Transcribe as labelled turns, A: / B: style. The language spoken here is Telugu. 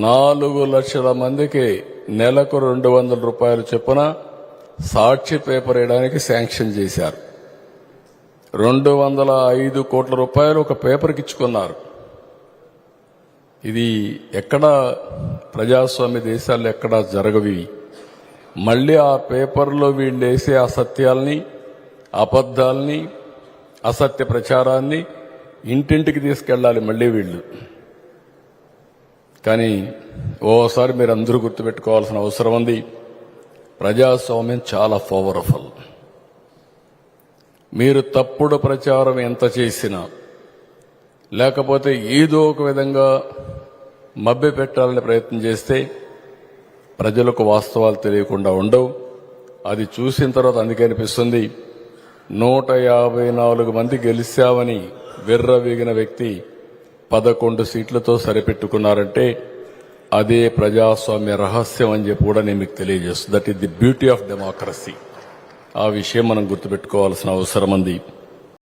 A: 4 లక్షల మందికి నెలకు 200 రూపాయలు చొప్పున సాక్షి పేపర్ వేయడానికి శాంక్షన్ చేశారు. 205 కోట్ల రూపాయలు ఒక పేపర్కి ఇచ్చుకున్నారు. ఇది ఎక్కడ ప్రజాస్వామ్య దేశాల్లో ఎక్కడా జరగవి. మళ్ళీ ఆ పేపర్లో వీళ్ళు వేసే అసత్యాల్ని, అబద్ధాల్ని, అసత్య ప్రచారాన్ని ఇంటింటికి తీసుకెళ్ళాలి మళ్ళీ వీళ్ళు. కానీ ఓసారి మీరు అందరూ గుర్తుపెట్టుకోవాల్సిన అవసరం ఉంది. ప్రజాస్వామ్యం చాలా పవర్ఫుల్. మీరు తప్పుడు ప్రచారం ఎంత చేసినా, లేకపోతే ఏదో ఒక విధంగా మభ్య పెట్టాలని ప్రయత్నం చేస్తే ప్రజలకు వాస్తవాలు తెలియకుండా ఉండవు. అది చూసిన తర్వాత అందుకే అనిపిస్తుంది 154 మంది గెలిచామని విర్రవీగిన వ్యక్తి 11 సీట్లతో సరిపెట్టుకున్నారంటే అదే ప్రజాస్వామ్య రహస్యం అని చెప్పి కూడా నేను మీకు తెలియజేస్తాను. That is the beauty of democracy. ఆ విషయం మనం గుర్తుపెట్టుకోవాల్సిన అవసరం ఉంది.